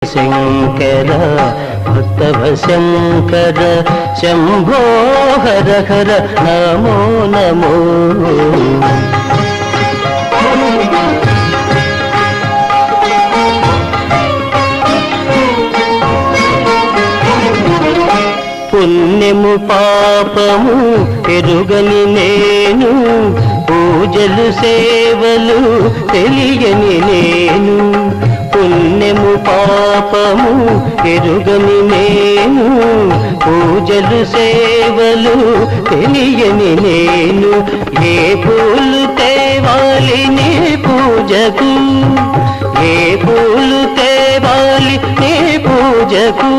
శంకర భక్తవ శంకర శంభో హర హర నమో నమో. పుణ్యము పాపము ఎరుగని నేను, పూజలు సేవలు తెలియని నేను. పుణ్యము పాపము ఎరుగని నేను, పూజలు సేవలు తెలియని నేను. ఏ పూలు తేవాలి నీ పూజకు, ఏ పూలు తేవాలి నీ పూజకు.